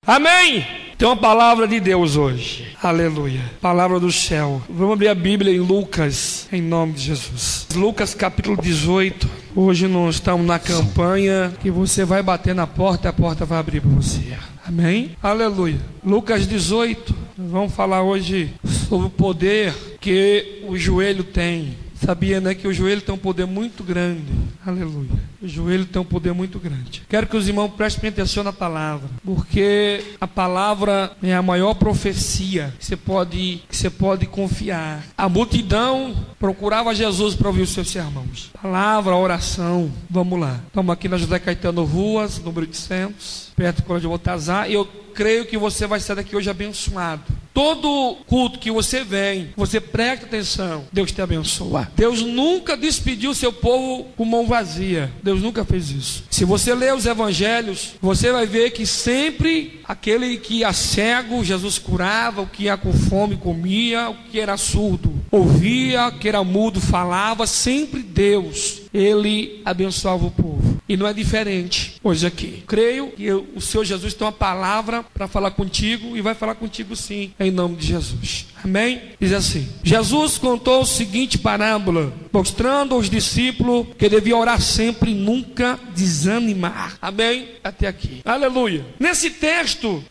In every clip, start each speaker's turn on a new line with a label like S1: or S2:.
S1: Amém? Tem uma palavra de Deus hoje. Aleluia. Palavra do céu. Vamos abrir a Bíblia em Lucas, em nome de Jesus. Lucas capítulo 18. Hoje nós estamos na campanha que você vai bater na porta e a porta vai abrir para você. Amém? Aleluia. Lucas 18. Nós vamos falar hoje sobre o poder que o joelho tem. Sabia, né, que o joelho tem um poder muito grande. Aleluia. O joelho tem um poder muito grande. Quero que os irmãos prestem atenção na palavra, porque a palavra é a maior profecia que você pode confiar. A multidão procurava Jesus para ouvir os seus sermões. Palavra, oração. Vamos lá. Estamos aqui na José Caetano Ruas, número 800, perto do Colégio Baltazar. E eu creio que você vai sair daqui hoje abençoado. Todo culto que você vem, você presta atenção, Deus te abençoa. Deus nunca despediu o seu povo com mão vazia. Deus nunca fez isso. Se você ler os evangelhos, você vai ver que sempre aquele que ia cego, Jesus curava, o que ia com fome comia, o que era surdo ouvia, o que era mudo falava. Sempre Deus, Ele abençoava o povo. E não é diferente hoje aqui. Creio que o Senhor Jesus tem uma palavra para falar contigo e vai falar contigo sim, em nome de Jesus. Amém? Diz assim: Jesus contou o seguinte parábola, mostrando aos discípulos que devia orar sempre e nunca desanimar. Amém? Até aqui. Aleluia. Nesse texto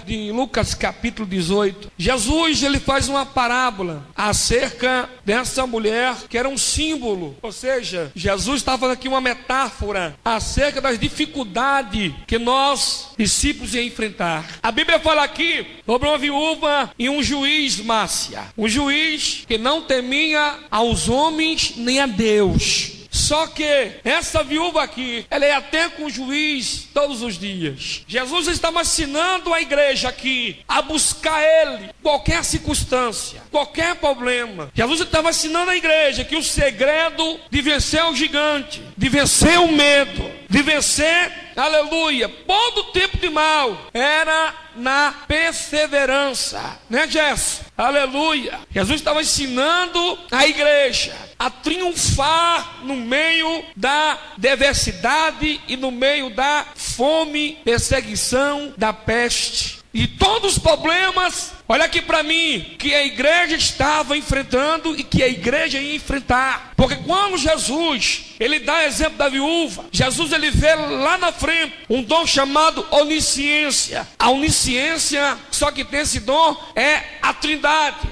S1: de Lucas capítulo 18, Jesus ele faz uma parábola acerca dessa mulher que era um símbolo. Ou seja, Jesus estava fazendo aqui uma metáfora acerca das dificuldades que nós, discípulos, ia enfrentar. A Bíblia fala aqui sobre uma viúva e um juiz, Márcia. Um juiz que não temia aos homens nem a Deus. Só que essa viúva aqui, ela ia ter com o juiz todos os dias. Jesus estava ensinando a igreja aqui a buscar Ele, qualquer circunstância, qualquer problema. Jesus estava ensinando a igreja que o segredo de vencer o gigante, de vencer o medo, de vencer, aleluia, todo tipo de mal, era na perseverança, né, Jess? Aleluia. Jesus estava ensinando a igreja a triunfar no meio da diversidade e no meio da fome, perseguição, da peste e todos os problemas. Olha aqui para mim, que a igreja estava enfrentando e que a igreja ia enfrentar. Porque quando Jesus, ele dá exemplo da viúva, Jesus ele vê lá na frente um dom chamado onisciência. A onisciência, só que tem esse dom, é a Trindade.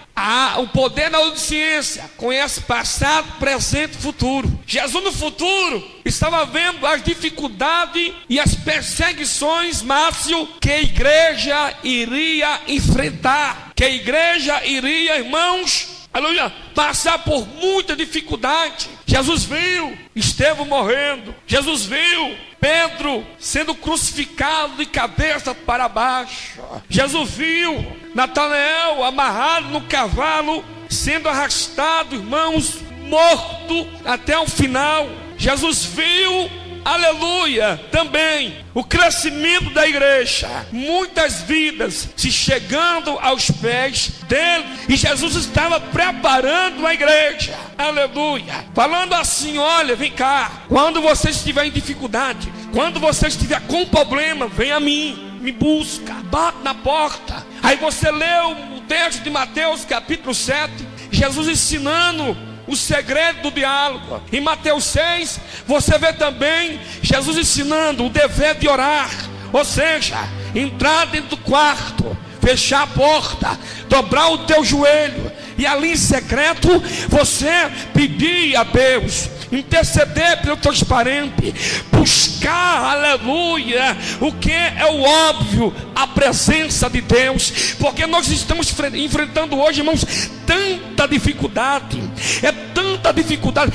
S1: O poder da onisciência conhece passado, presente e futuro. Jesus no futuro estava vendo as dificuldades e as perseguições, Márcio, que a igreja iria enfrentar. Que a igreja iria, irmãos, aleluia, passar por muita dificuldade. Jesus viu Estevão morrendo. Jesus viu Pedro sendo crucificado de cabeça para baixo. Jesus viu Natanael amarrado no cavalo, sendo arrastado, irmãos, morto até o final. Jesus viu, aleluia, também o crescimento da igreja, muitas vidas se chegando aos pés dele, e Jesus estava preparando a igreja, aleluia, falando assim: olha, vem cá, quando você estiver em dificuldade, quando você estiver com problema, vem a mim, me busca, bate na porta. Aí você leu o texto de Mateus capítulo 7, Jesus ensinando o segredo do diálogo. Em Mateus 6, você vê também Jesus ensinando o dever de orar. Ou seja, entrar dentro do quarto, fechar a porta, dobrar o teu joelho e ali em secreto você pedir a Deus, interceder pelos teus parentes, buscar, aleluia, o que é o óbvio, a presença de Deus, porque nós estamos enfrentando hoje, irmãos, tanta dificuldade, tanta dificuldade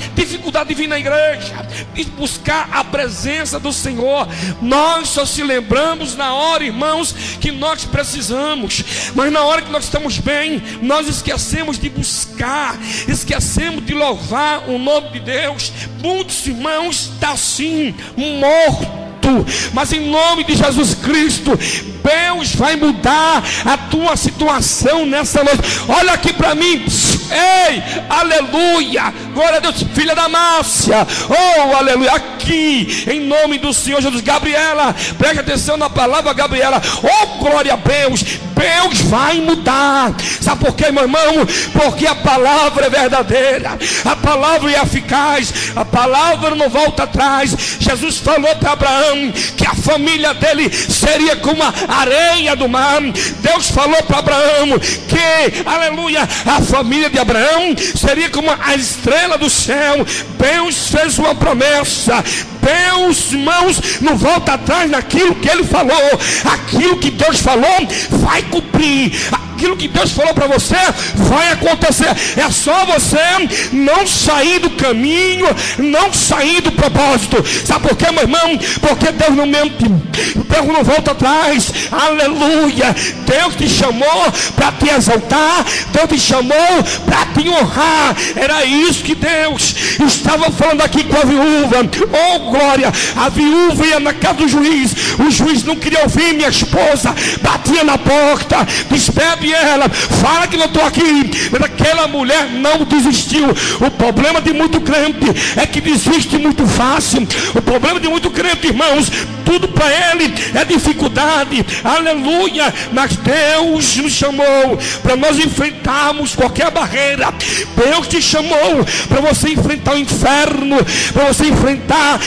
S1: de vir na igreja e buscar a presença do Senhor. Nós só se lembramos na hora, irmãos, que nós precisamos, mas na hora que nós estamos bem, nós esquecemos de buscar, esquecemos de louvar o nome de Deus. Muitos irmãos estão assim, mortos. Mas em nome de Jesus Cristo, Deus vai mudar a tua situação nessa noite. Olha aqui para mim, Ei, aleluia, glória a Deus. Filha da Márcia, oh, aleluia, aqui, em nome do Senhor Jesus. Gabriela, preste atenção na palavra, Gabriela. Oh, glória a Deus. Deus vai mudar. Sabe por quê, meu irmão? Porque a palavra é verdadeira, a palavra é eficaz, a palavra não volta atrás. Jesus falou para Abraão que a família dele seria como a areia do mar. Deus falou para Abraão que, aleluia, a família de Abraão seria como a estrela do céu. Deus fez uma promessa. Deus, irmãos, não volta atrás naquilo que ele falou. Aquilo que Deus falou vai cumprir. Aquilo que Deus falou para você vai acontecer. É só você não sair do caminho, não sair do propósito. Sabe por quê, meu irmão? Porque Deus não mente, Deus não volta atrás. Aleluia. Deus te chamou para te exaltar, Deus te chamou para te honrar. Era isso que Deus estava falando aqui com a viúva. Oh, glória. A viúva ia na casa do juiz. O juiz não queria ouvir minha esposa, batia na porta, despede ela, fala que não estou aqui. Mas aquela mulher não desistiu. O problema de muito crente é que desiste muito fácil. O problema de muito crente, irmãos, tudo para ele é dificuldade. Aleluia. Mas Deus nos chamou para nós enfrentarmos qualquer barreira. Deus te chamou para você enfrentar o inferno, para você enfrentar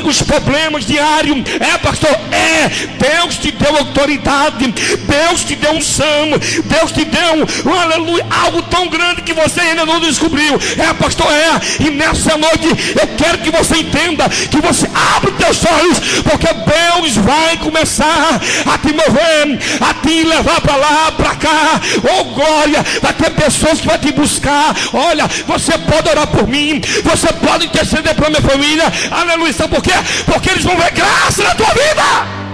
S1: os problemas diários. É, pastor, é. Deus te deu autoridade, Deus te deu unção, Deus te deu, aleluia, algo tão grande que você ainda não descobriu. É, pastor, é. E nessa noite eu quero que você entenda, que você abra os teus olhos, porque Deus vai começar a te mover, a te levar para lá, para cá. Oh, glória. Vai ter pessoas que vão te buscar. Olha, você pode orar por mim, você pode interceder para minha família. Aleluia. Sabe por quê? Porque eles vão ver graça na tua vida.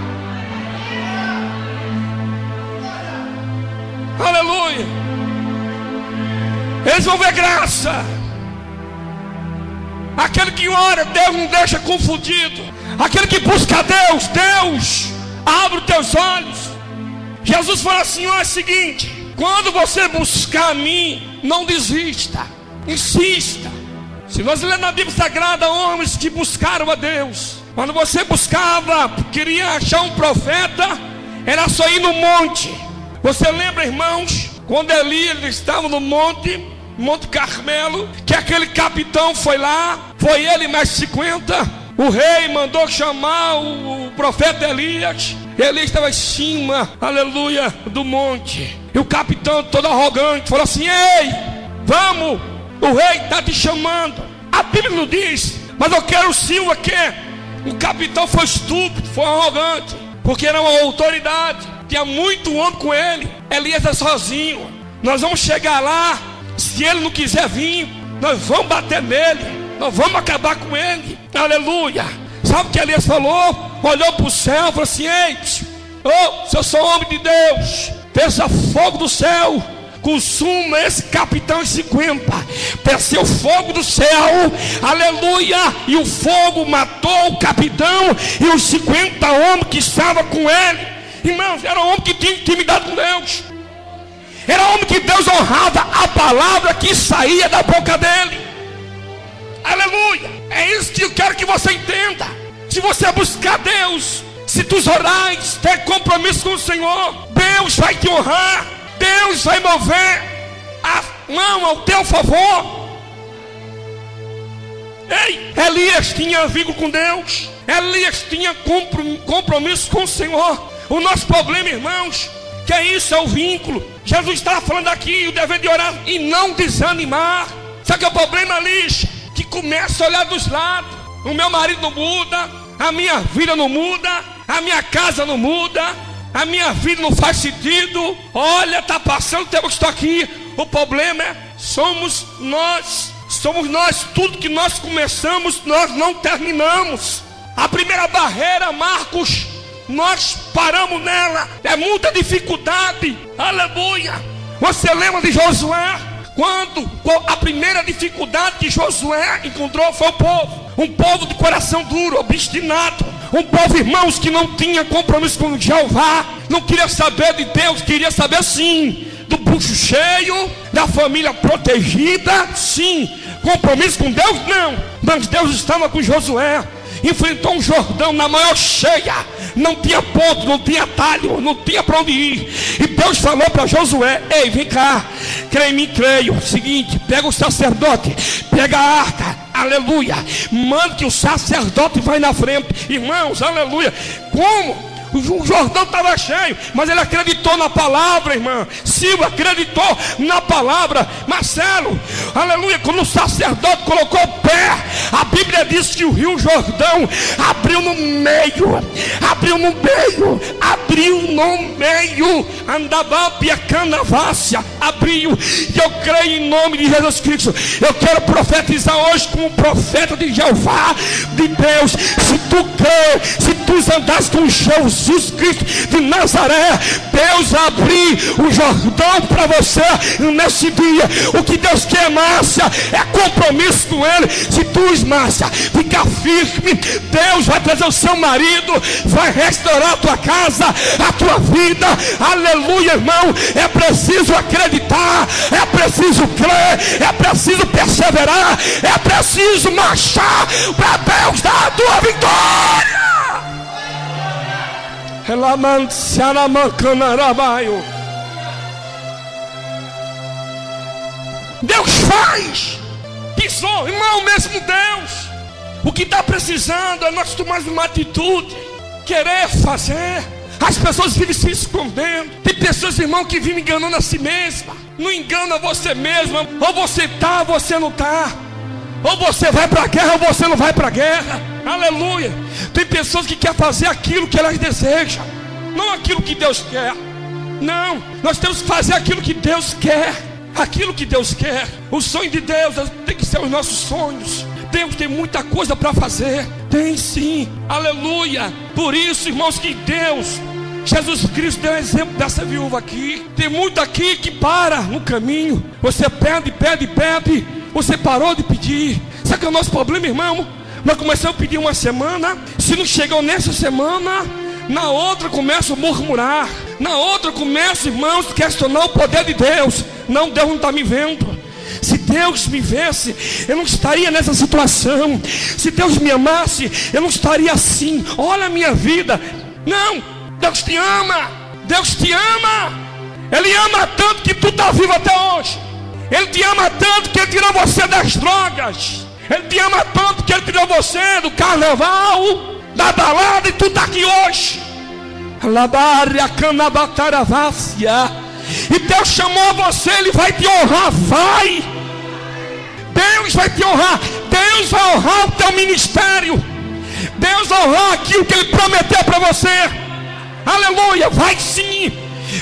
S1: Aleluia. Eles vão ver graça. Aquele que ora, Deus não deixa confundido. Aquele que busca a Deus, Deus abre os teus olhos. Jesus falou assim: ó, é o seguinte, quando você buscar a mim, não desista, insista. Se nós lemos na Bíblia Sagrada, homens que buscaram a Deus, quando você buscava, queria achar um profeta, era só ir no monte. Você lembra, irmãos, quando Elias estava no Monte Carmelo, que aquele capitão foi lá, foi ele mais 50, o rei mandou chamar o profeta Elias. Elias estava em cima, aleluia, do monte, e o capitão todo arrogante falou assim: ei, vamos, o rei está te chamando. A Bíblia não diz, mas eu quero sim o quê? O capitão foi estúpido, foi arrogante, porque era uma autoridade, tinha muito homem com ele. Elias é sozinho. Nós vamos chegar lá, se ele não quiser vir, nós vamos bater nele, nós vamos acabar com ele. Aleluia. Sabe o que Elias falou? Olhou para o céu e falou assim: ei, se eu sou homem de Deus, desça fogo do céu, consuma esse capitão em 50. Desceu fogo do céu, aleluia, e o fogo matou o capitão e os 50 homens que estavam com ele. Irmãos, era um homem que tinha intimidade com Deus, era um homem que Deus honrava a palavra que saía da boca dele. Aleluia. É isso que eu quero que você entenda. Se você buscar Deus, se tu orares, ter compromisso com o Senhor, Deus vai te honrar, Deus vai mover a mão ao teu favor. Ei, Elias tinha vínculo com Deus, Elias tinha compromisso com o Senhor. O nosso problema, irmãos, que é isso, é o vínculo. Jesus estava falando aqui o dever de orar e não desanimar. Sabe que é o problema, Alixa? Que começa a olhar dos lados. O meu marido não muda, a minha vida não muda, a minha casa não muda, a minha vida não faz sentido. Olha, está passando o tempo que estou aqui. O problema é, somos nós. Tudo que nós começamos, nós não terminamos. A primeira barreira, Marcos, nós paramos nela. É muita dificuldade. Aleluia. Você lembra de Josué? Quando a primeira dificuldade que Josué encontrou foi o povo. Um povo de coração duro, obstinado. Um povo, irmãos, que não tinha compromisso com Jeová. Não queria saber de Deus, queria saber sim do bucho cheio, da família protegida, sim. Compromisso com Deus, não. Mas Deus estava com Josué, enfrentou um Jordão na maior cheia, não tinha ponto, não tinha atalho, não tinha para onde ir. E Deus falou para Josué: ei, vem cá, crê em mim, creio. Seguinte, pega o sacerdote, pega a arca, aleluia, manda que o sacerdote vai na frente. Irmãos, aleluia. Como? O Jordão estava cheio, mas ele acreditou na palavra, irmã. Silvia acreditou na palavra. Marcelo, aleluia, quando o sacerdote colocou o pé, a Bíblia diz que o rio Jordão abriu no meio, Andabapia Canavácia, abriu. E eu creio em nome de Jesus Cristo. Eu quero profetizar hoje como profeta de Jeová, de Deus. Se tu crê, se tu andas com Jesus Cristo de Nazaré, Deus abrir o Jordão para você nesse dia. O que Deus quer, Márcia, é compromisso com Ele. Se tu, Márcia, ficar firme, Deus vai trazer o seu marido, vai restaurar a tua casa, a tua vida. Aleluia, irmão. É preciso acreditar, é preciso crer, é preciso perseverar, é preciso marchar para Deus dar a tua vitória. Deus faz. Pisou, irmão, mesmo Deus. O que está precisando é nós tomarmos uma atitude, querer fazer. As pessoas vivem se escondendo. Tem pessoas, irmão, que vivem enganando a si mesma. Não engana você mesma. Ou você está, ou você não está. Ou você vai para a guerra, ou você não vai para a guerra. Aleluia. Tem pessoas que querem fazer aquilo que elas desejam, não aquilo que Deus quer. Não, nós temos que fazer aquilo que Deus quer. Aquilo que Deus quer. O sonho de Deus tem que ser os nossos sonhos. Deus tem muita coisa para fazer. Tem sim, aleluia. Por isso, irmãos, que Deus, Jesus Cristo deu exemplo dessa viúva aqui. Tem muito aqui que para no caminho. Você pede, pede, pede. Você parou de pedir. Sabe que é o nosso problema, irmão? Nós começamos a pedir uma semana. Se não chegou nessa semana, na outra começa a murmurar. Na outra começa, irmãos, a questionar o poder de Deus. Não, Deus não está me vendo. Se Deus me visse, eu não estaria nessa situação. Se Deus me amasse, eu não estaria assim. Olha a minha vida. Não, Deus te ama. Deus te ama. Ele ama tanto que tu está vivo até hoje. Ele te ama tanto que Ele tirou você das drogas. Ele te ama tanto que Ele tirou você do carnaval, da balada, e tu está aqui hoje. E Deus chamou você, Ele vai te honrar, vai. Deus vai te honrar. Deus vai honrar o teu ministério. Deus vai honrar aquilo que Ele prometeu para você. Aleluia, vai sim.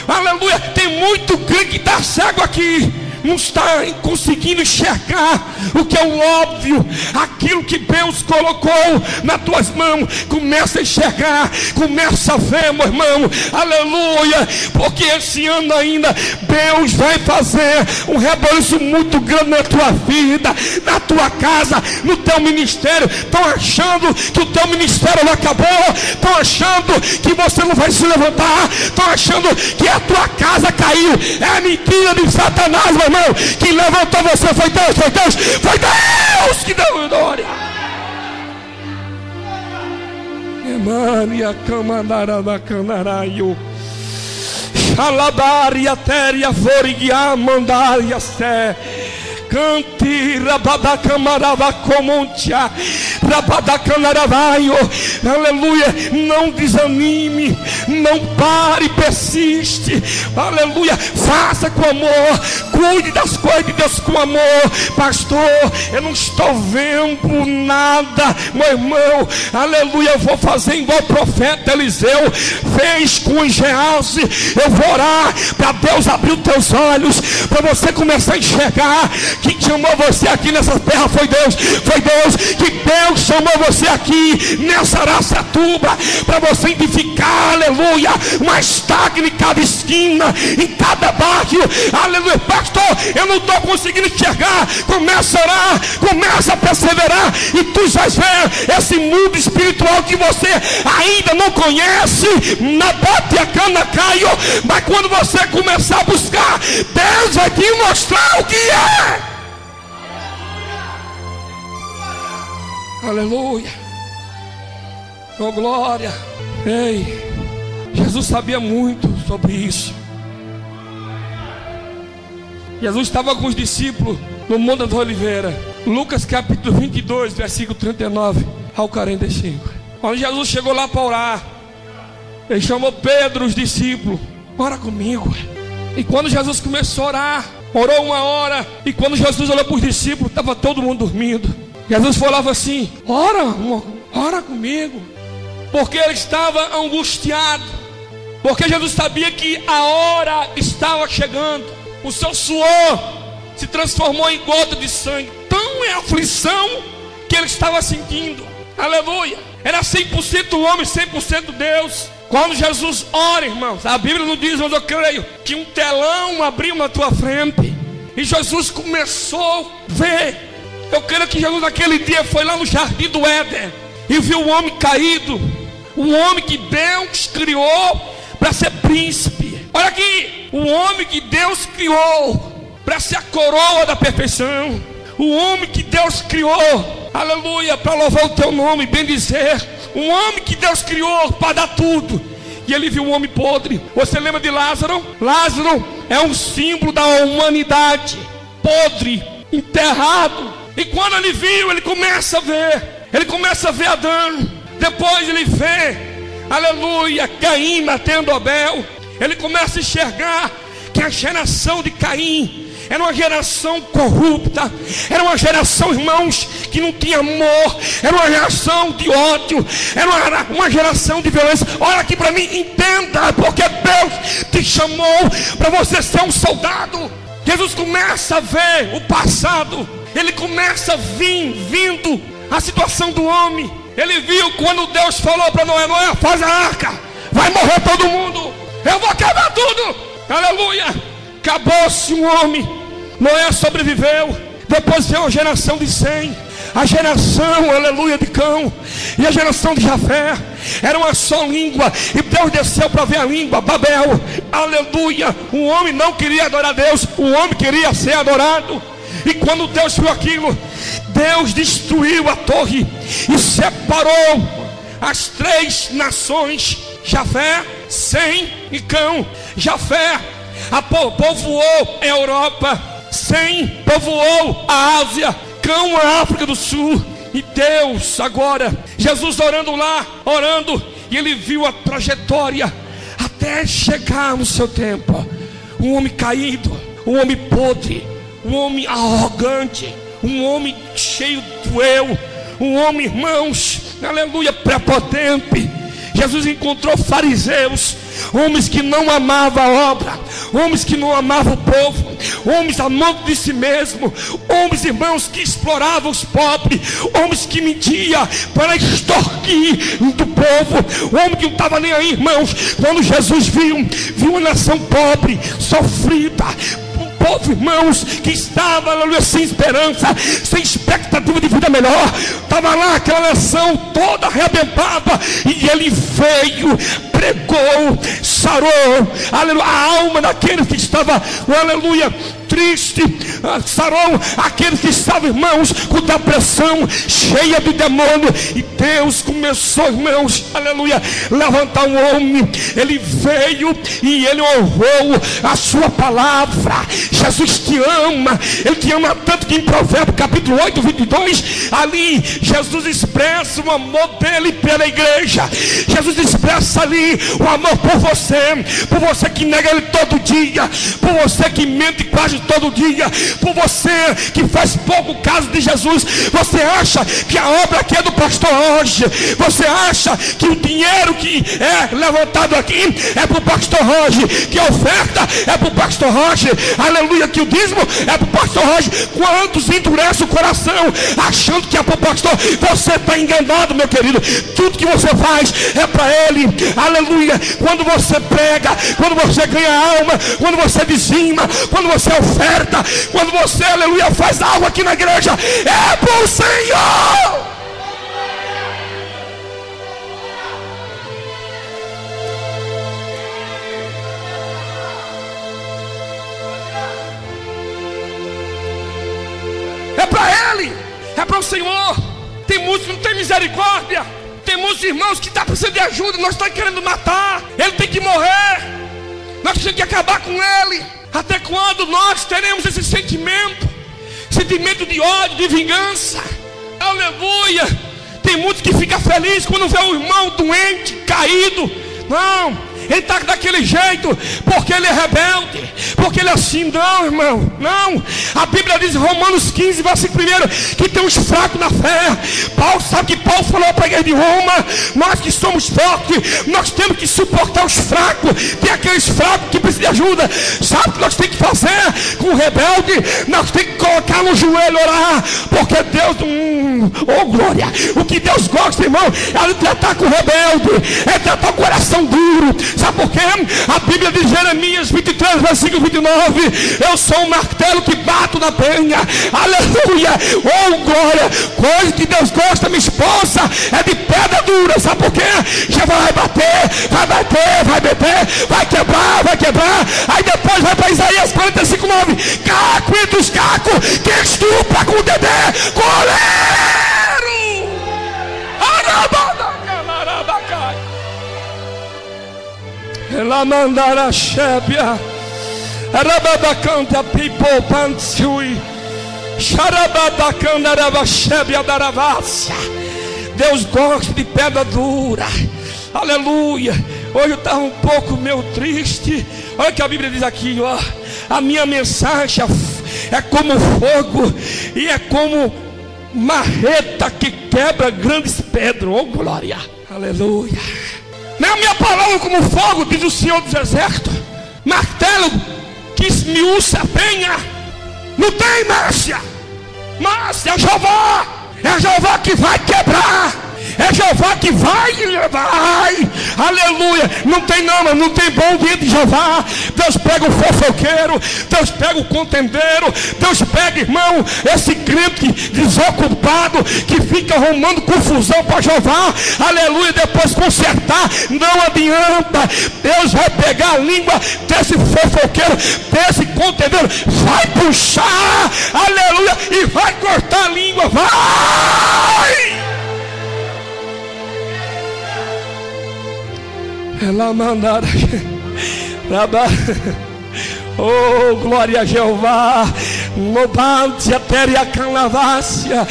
S1: Aleluia, tem muito crente que está cego aqui, não está conseguindo enxergar o que é o óbvio, aquilo que Deus colocou nas tuas mãos. Começa a enxergar, começa a ver, meu irmão, aleluia, porque esse ano ainda Deus vai fazer um reboliço muito grande na tua vida, na tua casa, no teu ministério. Estão achando que o teu ministério não acabou, estão achando que você não vai se levantar, estão achando que a tua casa caiu. É mentira de Satanás, meu irmão. Quem levantou você foi Deus, foi Deus, foi Deus que deu glória. Emania camanara da canaraio, xalabaria teria forigia mandaria sé. Cante rabadacamarava comontia, rabadacanaravaio, aleluia. Não desanime, não pare, persiste, aleluia. Faça com amor, cuide das coisas de Deus com amor. Pastor, eu não estou vendo nada, meu irmão, aleluia. Eu vou fazer igual o profeta Eliseu fez com Geazi. Eu vou orar para Deus abrir os teus olhos, para você começar a enxergar. Quem chamou você aqui nessa terra foi Deus. Foi Deus. Que Deus chamou você aqui nessa Araçatuba para você edificar, aleluia, uma estaca em cada esquina, em cada bairro. Aleluia. Pastor, eu não estou conseguindo enxergar. Começa a orar, começa a perseverar, e tu vais ver esse mundo espiritual que você ainda não conhece. Na Batia Cana Caio. Mas quando você começar a buscar Deus vai te mostrar o que é. Aleluia. Oh glória. Ei, Jesus sabia muito sobre isso. Jesus estava com os discípulos no Monte das Oliveiras. Lucas capítulo 22, versículo 39 ao 45. Quando Jesus chegou lá para orar, ele chamou Pedro, os discípulos: ora comigo. E quando Jesus começou a orar, orou 1 hora. E quando Jesus olhou para os discípulos, estava todo mundo dormindo. Jesus falava assim: ora comigo. Porque ele estava angustiado. Porque Jesus sabia que a hora estava chegando. O seu suor se transformou em gota de sangue. Tão é a aflição que ele estava sentindo. Aleluia. Era 100% homem, 100% Deus. Quando Jesus ora, irmãos, a Bíblia não diz, mas eu creio que um telão abriu na tua frente. E Jesus começou a ver. Eu creio que Jesus naquele dia foi lá no jardim do Éden e viu o homem caído. Um homem que Deus criou para ser príncipe. Olha aqui, o homem que Deus criou para ser a coroa da perfeição. O homem que Deus criou, aleluia, para louvar o teu nome, bem dizer. Um homem que Deus criou para dar tudo. E ele viu um homem podre. Você lembra de Lázaro? Lázaro é um símbolo da humanidade. Podre, enterrado. E quando ele viu, ele começa a ver. Ele começa a ver Adão. Depois ele vê, aleluia, Caim matando Abel. Ele começa a enxergar que a geração de Caim era uma geração corrupta. Era uma geração, irmãos, que não tinha amor. Era uma geração de ódio. Era uma geração de violência. Olha aqui para mim, entenda, porque Deus te chamou para você ser um soldado. Jesus começa a ver o passado. Ele começa a vindo a situação do homem. Ele viu quando Deus falou para Noé: Noé, faz a arca, vai morrer todo mundo, eu vou quebrar tudo. Aleluia. Acabou-se um homem. Noé sobreviveu. Depois veio a geração de Sem, a geração, aleluia, de Cão, e a geração de Jafé. Era uma só língua. E Deus desceu para ver a língua, Babel. Aleluia. O homem não queria adorar Deus, o homem queria ser adorado. E quando Deus viu aquilo, Deus destruiu a torre e separou as 3 nações: Jafé, Sem e Cão. Jafé povoou a Europa, Sem povoou a Ásia, Cão a África do Sul. E Deus agora, Jesus orando lá, orando, e ele viu a trajetória até chegar no seu tempo. Um homem caído, um homem podre, um homem arrogante, um homem cheio do eu, um homem, irmãos, aleluia, prepotente. Jesus encontrou fariseus, homens que não amavam a obra, homens que não amavam o povo, homens amantes de si mesmo, homens, irmãos, que exploravam os pobres, homens que mentiam para extorquir do povo, homem que não estava nem aí, irmãos. Quando Jesus viu uma nação pobre, sofrida, povo, irmãos, que estava, aleluia, sem esperança, sem expectativa de vida melhor, estava lá aquela nação toda arrebentada, e ele veio, pregou, sarou, aleluia, a alma daqueles que estavam, aleluia, triste, sarou aqueles que estavam, irmãos, com depressão, cheia de demônio. E Deus começou, irmãos, aleluia, levantar um homem. Ele veio e ele honrou a sua palavra. Jesus te ama, ele te ama tanto que em Provérbios capítulo 8, 22, ali Jesus expressa o amor dele pela igreja. Jesus expressa ali o amor por você que nega ele todo dia, por você que mente quase todo dia, por você que faz pouco caso de Jesus. Você acha que a obra aqui é do pastor Roger? Você acha que o dinheiro que é levantado aqui é para o pastor Roger, que a oferta é para o pastor Roger, aleluia, que o dízimo é para o pastor Roger? Quantos endurecem o coração achando que é para o pastor? Você está enganado, meu querido. Tudo que você faz é para ele, aleluia. Quando você prega, quando você ganha alma, quando você dizima, quando você oferta, quando você, aleluia, faz algo aqui na igreja, é para o Senhor. É para o Senhor. Tem muitos que não tem misericórdia. Tem muitos irmãos que estão precisando de ajuda. Nós estamos querendo matar. Ele tem que morrer. Nós temos que acabar com ele. Até quando nós teremos esse sentimento? Sentimento de ódio, de vingança. Aleluia. Tem muitos que ficam felizes quando vê o irmão doente, caído. Não, ele está daquele jeito porque ele é rebelde, porque ele é assim. Não, irmão, não. A Bíblia diz em Romanos 15, versículo 1, que tem uns fracos na fé. Paulo sabe que Paulo falou para a igreja de Roma: nós que somos fortes, nós temos que suportar os fracos. Tem aqueles fracos que precisam de ajuda. Sabe o que nós temos que fazer com o rebelde? Nós temos que colocar no joelho, orar, porque Deus, oh glória, o que Deus gosta, irmão, é tratar com o rebelde, é tratar o coração duro. Sabe por quê? A Bíblia diz, Jeremias 23, versículo 29, eu sou um martelo que bato na penha. Aleluia, oh glória. Coisa que Deus gosta, minha esposa, é de pedra dura. Sabe por quê? Já vai bater, vai bater, vai bater, vai quebrar, vai quebrar. Aí depois vai para Isaías 45, 9, caco entre os cacos, que estupra com o dedé, goleiro. Ela mandara chébia, arababacanta people pansui, xarababacanda arabachébia daravassa. Deus gosta de pedra dura. Aleluia. Hoje eu estava um pouco meio triste. Olha o que a Bíblia diz aqui, ó. A minha mensagem é como fogo e é como marreta que quebra grandes pedras. Oh glória. Aleluia. Não é a minha palavra como fogo, diz o Senhor dos Exércitos. Martelo que esmiuça a penha. Não tem Márcia. Márcia é Jeová. É Jeová que vai quebrar. É Jeová que vai. Aleluia. Não tem não, não tem bom dentro de Jeová. Deus pega o fofoqueiro, Deus pega o contendeiro, Deus pega, irmão, esse crente desocupado que fica arrumando confusão para Jeová. Aleluia. Depois consertar não adianta. Deus vai pegar a língua desse fofoqueiro, desse contendeiro, vai puxar, aleluia, e vai cortar a língua. Vai. Ela mandará. Oh, glória a Jeová. Louvante a canavácia.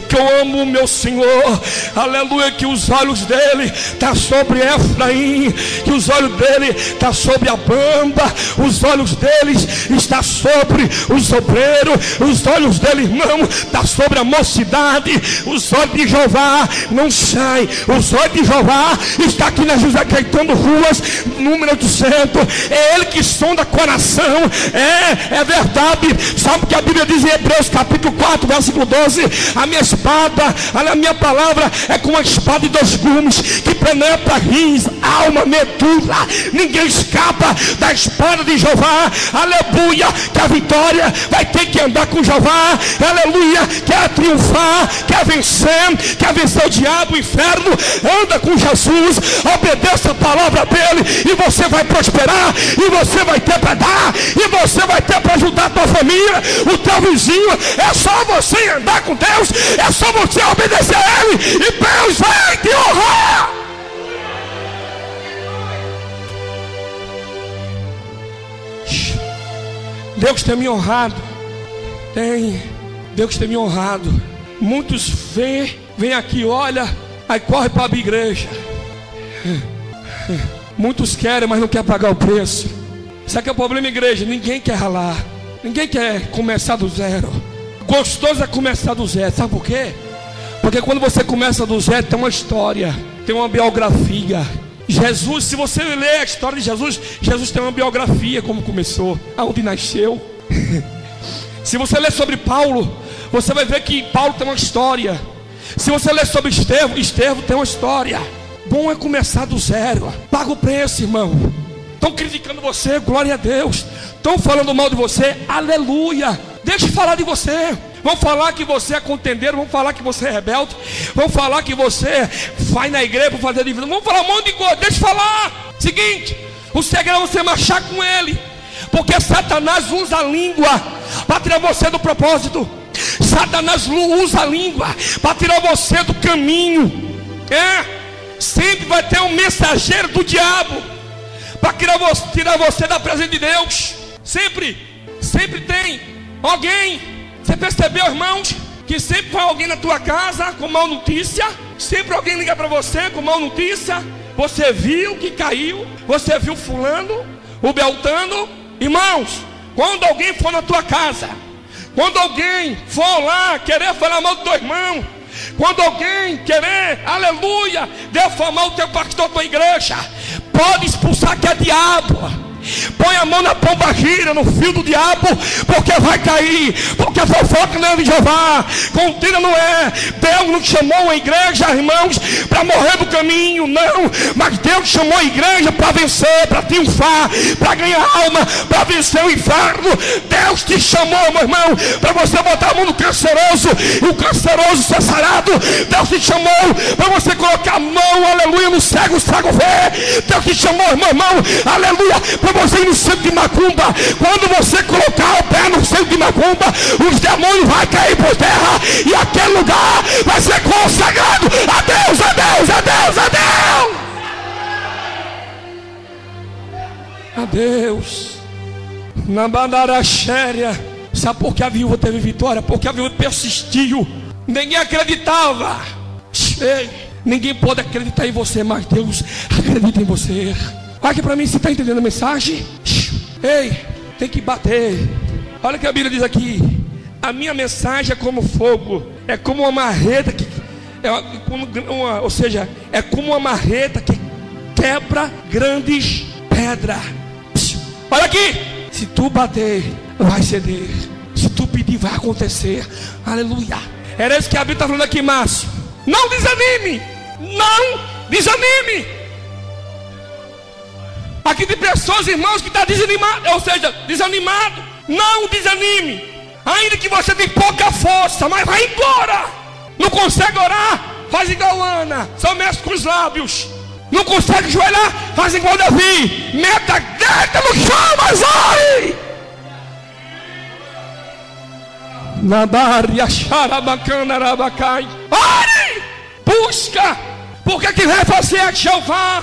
S1: Que eu amo o meu Senhor. Aleluia. Que os olhos dele estão sobre Efraim. Que os olhos dele estão sobre a banda. Os olhos dele estão sobre os obreiros. Os olhos dele, irmão, estão sobre a mocidade. Os olhos de Jeová não saem. Os olhos de Jeová está aqui na José Caetano Ruas, número 800. É ele que sonda coração. É verdade. Sabe o que a Bíblia diz em Hebreus capítulo 4, versículo 12? A minha espada, a minha palavra é como uma espada de dois gumes, que penetra rins, alma, medula. Ninguém escapa da espada de Jeová. Aleluia. Que a vitória vai ter que andar com Jeová. Aleluia. Quer triunfar, quer vencer o diabo, o inferno, anda com Jesus, obedeça a palavra dele, e você vai prosperar, e você vai ter para dar, e você vai ter para ajudar a tua família, o teu vizinho. É só você andar com Deus, é só você obedecer a ele, e Deus vai te honrar. Deus tem me honrado. Deus tem me honrado. Muitos vêm aqui, olha, aí corre para a igreja. Muitos querem, mas não querem pagar o preço. Sabe que é o problema, igreja? Ninguém quer ralar. Ninguém quer começar do zero. Gostoso é começar do zero. Sabe por quê? Porque quando você começa do zero, tem uma história, tem uma biografia. Jesus, se você ler a história de Jesus, Jesus tem uma biografia, como começou, aonde nasceu. Se você ler sobre Paulo, você vai ver que Paulo tem uma história. Se você ler sobre Estevão tem uma história. Bom é começar do zero. Paga o preço, irmão. Estão criticando você, glória a Deus. Estão falando mal de você, aleluia. Deixa de falar de você. Vão falar que você é contendeiro, vão falar que você é rebelde, vão falar que você vai na igreja para fazer divino. Vão falar um monte de coisa, deixa de falar. Seguinte, o segredo é você marchar com ele, porque Satanás usa a língua para tirar você do propósito. Satanás usa a língua para tirar você do caminho. Sempre vai ter um mensageiro do diabo para tirar você da presença de Deus. Sempre tem alguém. Você percebeu, irmãos, que sempre vai alguém na tua casa com má notícia? Sempre alguém liga para você com má notícia. Você viu que caiu, você viu fulano, o Beltano. Irmãos, quando alguém for na tua casa, quando alguém for lá querer falar mal do teu irmão, quando alguém querer, aleluia, defamar o teu pastor, tua igreja, pode expulsar que é diabo. Põe a mão na pomba gira, no fio do diabo, porque vai cair. Porque a fofoca não é de Jeová, contenda não é. Deus não chamou a igreja, irmãos, para morrer do caminho, não. Mas Deus chamou a igreja para vencer, para triunfar, para ganhar alma, para vencer o inferno. Deus te chamou, meu irmão, para você botar a mão no canceroso e o canceroso ser sarado. Deus te chamou para você colocar a mão, aleluia, no cego, o cego vê. Deus te chamou, meu irmão, aleluia, para você ir no centro de macumba. Quando você colocar o pé no centro de macumba, os demônios vão cair por terra e aquele lugar vai ser consagrado a Deus, a Deus, a Deus, a Deus, a Deus. Na bandara xéria. Sabe por que a viúva teve vitória? Porque a viúva persistiu. Ninguém acreditava. Ninguém pode acreditar em você, mas Deus acredita em você. Olha aqui para mim, você está entendendo a mensagem? Ei, tem que bater. Olha o que a Bíblia diz aqui. A minha mensagem é como fogo, é como uma marreta que é como uma marreta que quebra grandes pedras. Olha aqui. Se tu bater, vai ceder. Se tu pedir, vai acontecer. Aleluia. Era isso que a Bíblia está falando aqui, Márcio. Não desanime. Não desanime. Aqui tem pessoas, irmãos, que estão desanimados, ou seja, desanimado. Não desanime. Ainda que você tem pouca força, mas vai embora. Não consegue orar? Faz igual Ana, só mexe com os lábios. Não consegue ajoelhar? Faz igual Davi, meta deita no chão, mas ore. Nabaria xarabacana arabacai. Ore! Busca! Porque quem vai fazer é Jeová.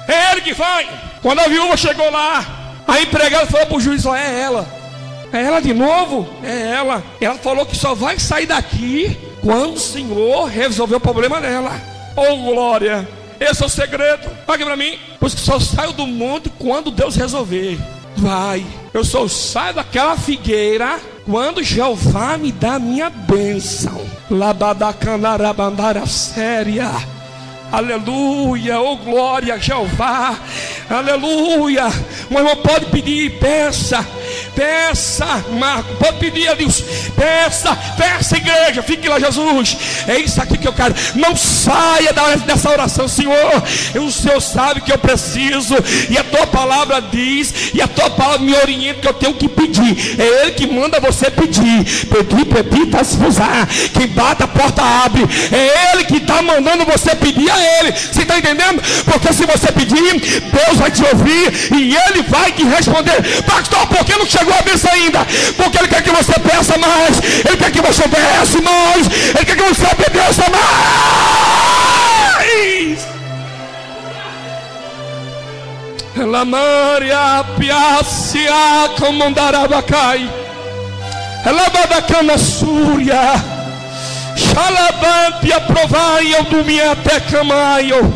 S1: É Ele que vai. Quando a viúva chegou lá, a empregada falou para o juiz: ó, é ela. É ela de novo? É ela. Ela falou que só vai sair daqui quando o Senhor resolver o problema dela. Oh glória. Esse é o segredo. Olha aqui para mim. Pois que só saio do monte quando Deus resolver. Vai. Eu só saio daquela figueira quando Jeová me dá a minha bênção. Labadacanarabandara séria. Aleluia, oh glória a Jeová. Aleluia. O irmão pode pedir, peça, Marco, pode pedir a Deus, peça igreja, fique lá, Jesus. É isso aqui que eu quero. Não saia dessa oração, Senhor. O Senhor sabe que eu preciso, e a tua palavra diz, e a tua palavra me orienta que eu tenho que pedir. É Ele que manda você pedir. Pedir, pepita-se-vos-á. Quem bate a porta abre. É Ele que está mandando você pedir a Ele. Você está entendendo? Porque se você pedir, Deus vai te ouvir e Ele vai te responder. Pastor, por que não chegou a bênção ainda? Porque Ele quer que você peça mais, Ele quer que você peça mais, Ele quer que você obedeça mais. Ela Maria piacia comandarabacai. Ela badacana súria. Xalabante aprovai eu dormi até camaio.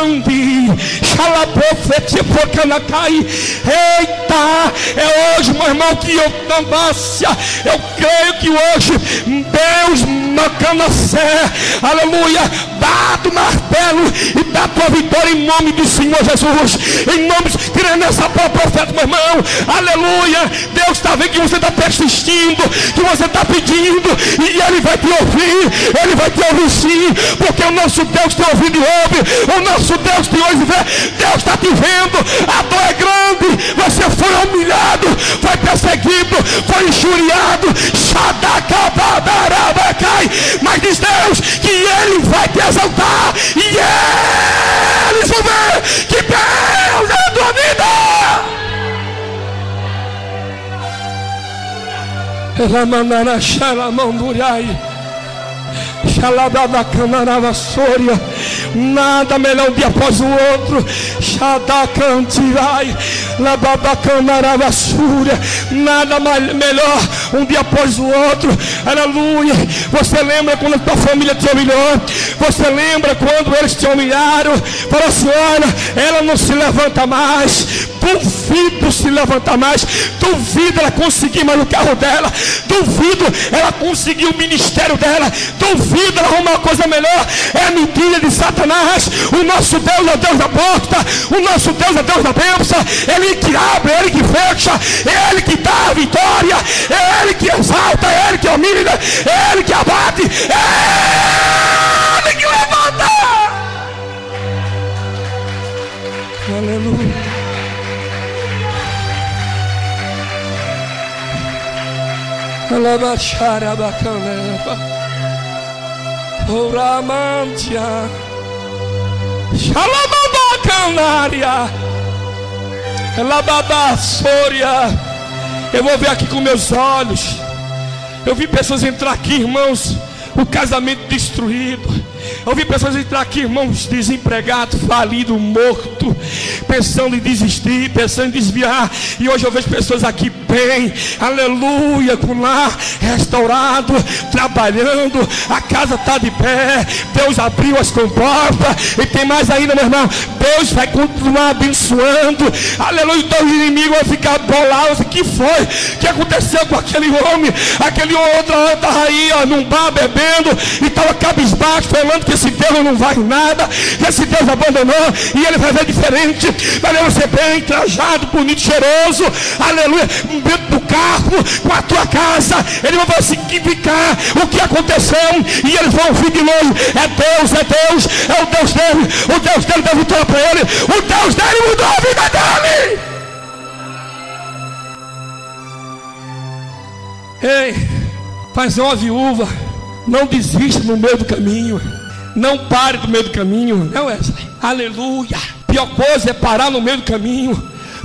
S1: Ande, xalabofete focanacai. Eita, é hoje, meu irmão, que eu tambácia. Eu creio que hoje Deus na canacé, aleluia, bate o martelo e dá a tua vitória em nome do Senhor Jesus. Em nome de crê nessa palavra, profeta, meu irmão, aleluia. Deus está vendo que você está persistindo, que você está pedindo, e Ele vai te ouvir. Ele vai te ouvir sim, porque o nosso Deus te ouvindo e ouve. O nosso Deus te ouve e vê. Deus está te vendo. A dor é grande. Você foi humilhado, foi perseguido, foi injuriado. Mas diz Deus que Ele vai te exaltar, e eles vão ver que Deus é a tua vida. Ela mandará xaramanduriai. Nada melhor um dia após o outro. Nada melhor um dia após o outro. Aleluia. Você lembra quando a tua família te humilhou? Você lembra quando eles te humilharam? Falou assim: olha, ela não se levanta mais. Duvido se levantar mais. Duvido ela conseguir mais o carro dela. Duvido ela conseguir o ministério dela. Duvido ela arrumar uma coisa melhor. É a mentira de Satanás. O nosso Deus é o Deus da porta. O nosso Deus é o Deus da bênção. Ele que abre, Ele que fecha. É Ele que dá a vitória. É Ele que exalta. É Ele que humilha. É Ele que abate. É Ele que levanta. Aleluia. Alabachara bacaneva, oramantia, xalababacanária, elababassoria. Eu vou ver aqui com meus olhos. Eu vi pessoas entrar aqui, irmãos, o casamento destruído. Eu vi pessoas entrar aqui, irmãos, desempregados, falidos, mortos, pensando em desistir, pensando em desviar. E hoje eu vejo pessoas aqui bem, aleluia, com lar restaurado, trabalhando, a casa está de pé. Deus abriu as comportas. E tem mais ainda, meu irmão, Deus vai continuar abençoando, aleluia. Então o inimigo vai ficar bolado. O que foi? O que aconteceu com aquele homem? Aquele outro estava aí, ó, num bar bebendo e estava cabisbaixo, falando que esse Deus não vai nada, que esse Deus abandonou. E ele vai ver diferente. Vai ver você bem trajado, bonito, cheiroso, aleluia, dentro do carro, com a tua casa. Ele vai ver significar o que aconteceu. E eles vão ouvir de longe: é Deus, é Deus, é o Deus dele. O Deus dele deu vitória para ele. O Deus dele mudou a vida dele. Ei, fazer uma viúva, não desista no meio do caminho. Não pare no meio do caminho. Não, Wesley. Aleluia. Pior coisa é parar no meio do caminho.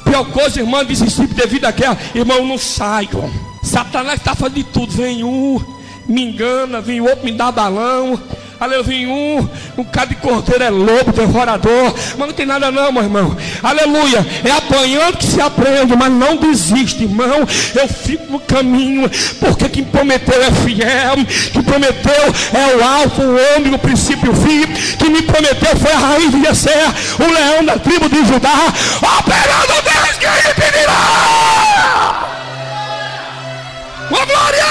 S1: Pior coisa, irmão, desistir devido àquela. Irmão, não saiam. Satanás está fazendo de tudo. Vem um, me engana. Vem outro, me dá balão. Aleluia, vem um cara de cordeiro é lobo, devorador. Mas não tem nada não, meu irmão. Aleluia, é apanhando que se aprende. Mas não desiste, irmão. Eu fico no caminho, porque quem prometeu é fiel. Quem prometeu é o alfa, o homem, o princípio e o fim. Quem me prometeu foi a raiz de Jessé, o leão da tribo de Judá. Operando Deus que impedirá. Uma glória.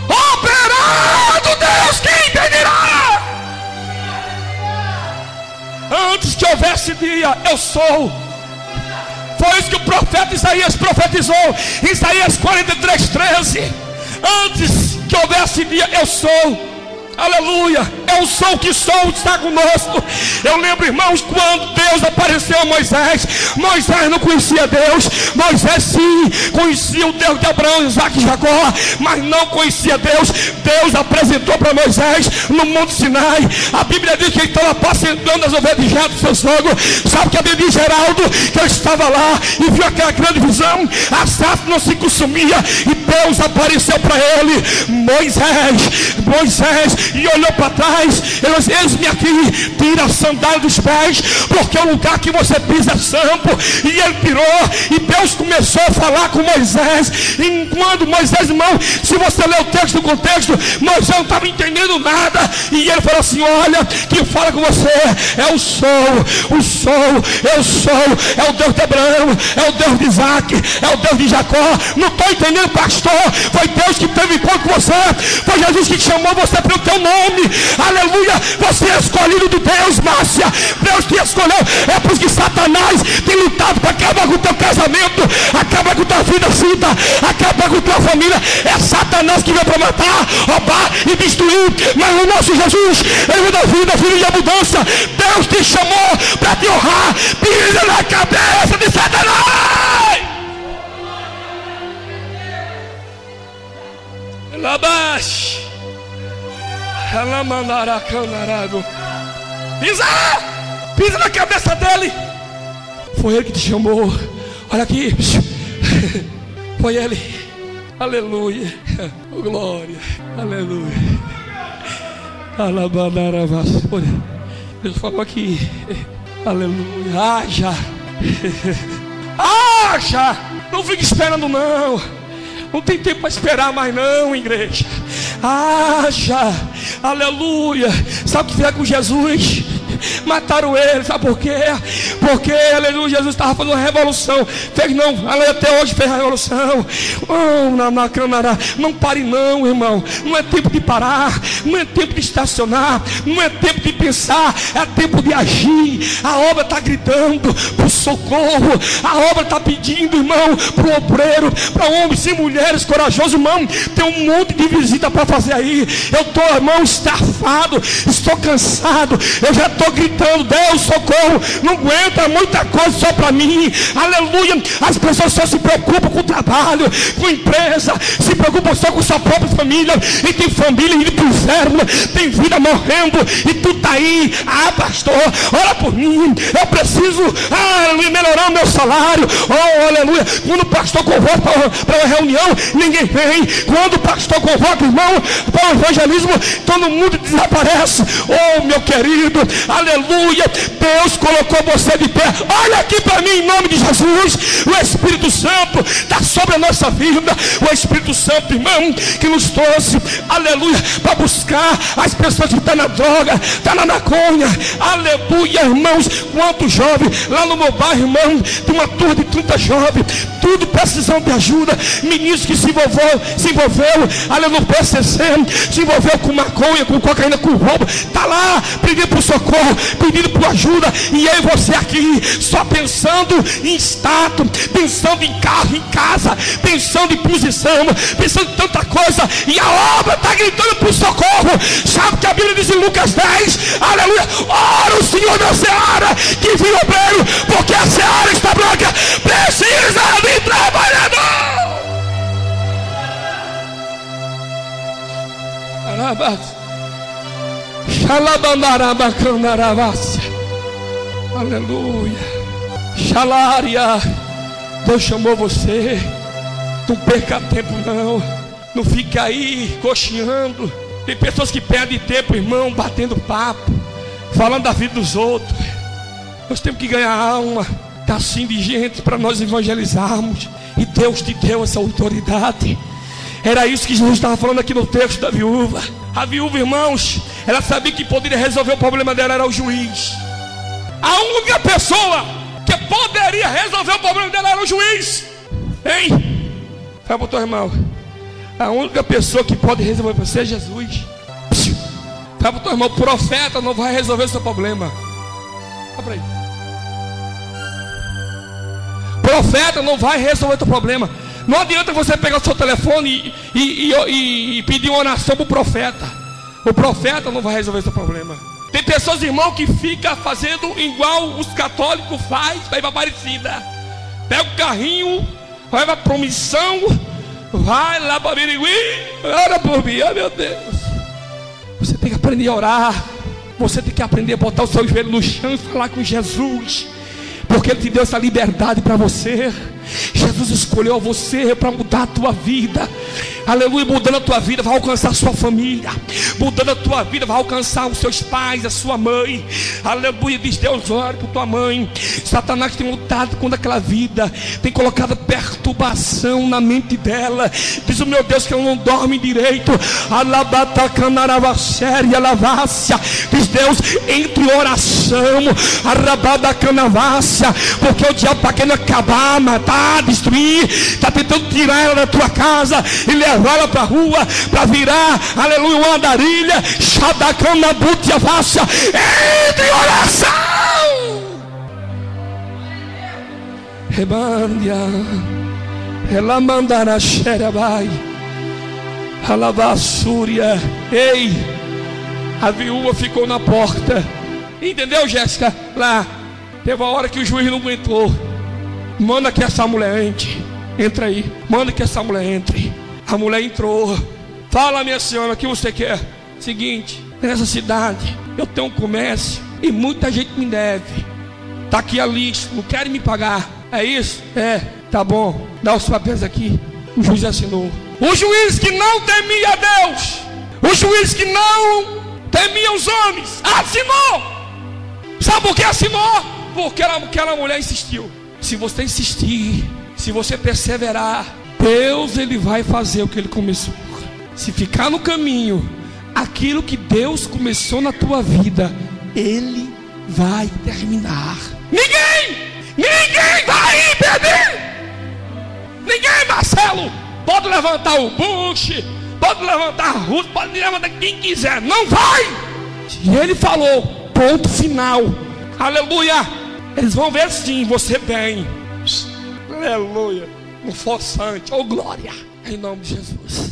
S1: Operado Deus que impedirá. Antes que houvesse dia, eu sou. Foi isso que o profeta Isaías profetizou. Isaías 43:13. Antes que houvesse dia, eu sou. Aleluia, eu sou o que sou, está conosco. Eu lembro, irmãos, quando Deus apareceu a Moisés. Moisés não conhecia Deus. Moisés sim conhecia o Deus de Abraão, Isaac e Jacó, mas não conhecia Deus. Deus apresentou para Moisés no Monte Sinai. A Bíblia diz que ele estava apacentando as ovelhas de Jetro, seu sogro. Sabe que a Bíblia diz, Geraldo, que ele estava lá e viu aquela grande visão. A sarça não se consumia e Deus apareceu para ele. Moisés, e olhou para trás. Ele disse: eis-me aqui, tira a sandália dos pés, porque o lugar que você pisa é santo. E ele tirou, e Deus começou a falar com Moisés. E quando Moisés, irmão, se você ler o texto do contexto, Moisés não estava entendendo nada. E ele falou assim: olha, quem fala com você é o sol, eu sou, é o Deus de Abraão, é o Deus de Isaac, é o Deus de Jacó. Não estou entendendo, pastor. Foi Deus que teve encontro com você. Foi Jesus que chamou você pelo teu nome. Aleluia, você é escolhido de Deus, Márcia. Deus te escolheu. É por isso que Satanás tem lutado para acabar com o teu casamento, acabar com a tua vida cinta, acabar com a tua família. É Satanás que veio para matar, roubar e destruir. Mas o nosso Jesus, ele veio da vida, filho de abundância. Deus te chamou para te honrar. Pisa na cabeça de Satanás. Labash. Ela mandará canarado. Pisa na cabeça dele. Foi ele que te chamou. Olha aqui. Foi ele. Aleluia. Oh, glória. Aleluia. Deus falou aqui. Aleluia. Haja. Haja. Não fique esperando não. Não tem tempo para esperar mais não, igreja. Haja. Aleluia. Sabe o que fizeram com Jesus? Mataram ele, sabe por quê? Porque, aleluia, Jesus estava fazendo uma revolução. Fez não, aleluia, até hoje fez a revolução. Não pare não, irmão. Não é tempo de parar, não é tempo de estacionar, não é tempo de pensar, é tempo de agir. A obra está gritando por socorro. A obra está pedindo, irmão, para o obreiro, para homens e mulheres corajosos, irmão. Tem um monte de visita para fazer aí. Eu estou, irmão, estafado, estou cansado. Eu já estou gritando, Deus, socorro, não aguenta muita coisa só para mim, aleluia. As pessoas só se preocupam com o trabalho, com a empresa, se preocupam só com sua própria família, e tem família indo para o inferno, tem vida morrendo, e tu tá aí, pastor, ora por mim, eu preciso, melhorar o meu salário, aleluia. Quando o pastor convoca para uma reunião, ninguém vem. Quando o pastor convoca, irmão, para o evangelismo, todo mundo desaparece. Meu querido, aleluia, Deus colocou você de pé. Olha aqui para mim em nome de Jesus. O Espírito Santo está sobre a nossa vida. O Espírito Santo, irmão, que nos trouxe, aleluia, para buscar as pessoas que estão na droga, estão na maconha, aleluia, irmãos. Quantos jovens lá no meu bairro, irmão, tem uma turma de 30 jovens, tudo precisando de ajuda. Meninos que se envolveu, aleluia, no PCC, se envolveu com maconha, com cocaína, com roubo, está lá pedindo por socorro, pedindo por ajuda. E eu e você aqui, só pensando em status, pensando em carro, em casa, pensando em posição, pensando em tanta coisa, e a obra está gritando por socorro. Sabe o que a Bíblia diz em Lucas 10? Aleluia, ora o Senhor da seara, que viu o obreiro, porque a seara está branca, precisa de trabalhador. Aleluia. Xalária. Deus chamou você. Não perca tempo não. Não fique aí coxinhando. Tem pessoas que perdem tempo, irmão, batendo papo, falando da vida dos outros. Nós temos que ganhar alma, tá assim de gente para nós evangelizarmos. E Deus te deu essa autoridade. Era isso que Jesus estava falando aqui no texto da viúva. A viúva, irmãos, ela sabia que poderia resolver o problema dela, era o juiz. A única pessoa que poderia resolver o problema dela era o juiz. Hein? Fala para o teu irmão. A única pessoa que pode resolver para você é Jesus. Fala para o teu irmão, o profeta não vai resolver o seu problema. Fala para ele. Profeta não vai resolver o teu problema. Não adianta você pegar o seu telefone e pedir uma oração para o profeta. O profeta não vai resolver o seu problema. Tem pessoas, irmão, que ficam fazendo igual os católicos fazem, vai para Aparecida. Pega o carrinho, vai para a missão, vai lá para Birigui, ora por mim, meu Deus. Você tem que aprender a orar. Você tem que aprender a botar o seu joelho no chão e falar com Jesus, porque Ele te deu essa liberdade para você. Jesus escolheu você para mudar a tua vida. Aleluia, mudando a tua vida vai alcançar a sua família. Mudando a tua vida vai alcançar os seus pais, a sua mãe. Aleluia, diz Deus, ore por tua mãe. Satanás tem lutado contra aquela vida, tem colocado perturbação na mente dela. Diz o meu Deus que ela não dorme direito. Diz Deus, entre oração, porque o diabo está querendo acabar, matar, destruir, está tentando tirar ela da tua casa e levar ela para a rua, para virar, aleluia, uma andarilha. Entre oração. Rebandia, ela mandará xerabai, alabassúria. Ei, a viúva ficou na porta. Entendeu, Jéssica? Lá teve uma hora que o juiz não aguentou. Manda que essa mulher entre. Entra aí. Manda que essa mulher entre. A mulher entrou. Fala, minha senhora, o que você quer? Seguinte, nessa cidade eu tenho um comércio e muita gente me deve. Tá aqui a lista, não querem me pagar. É isso? É, tá bom. Dá os papéis aqui. O juiz assinou. O juiz que não temia a Deus, o juiz que não temia os homens, assinou. Sabe por que assinou? Porque aquela mulher insistiu. Se você insistir, se você perseverar, Deus ele vai fazer o que ele começou. Se ficar no caminho, aquilo que Deus começou na tua vida, Ele vai terminar. Ninguém vai impedir. Ninguém, Marcelo. Pode levantar o Bush, pode levantar a Rússia, pode levantar quem quiser. Não vai. E Ele falou, ponto final. Aleluia. Eles vão ver sim, você vem. Aleluia. Um forçante, oh glória. Em nome de Jesus.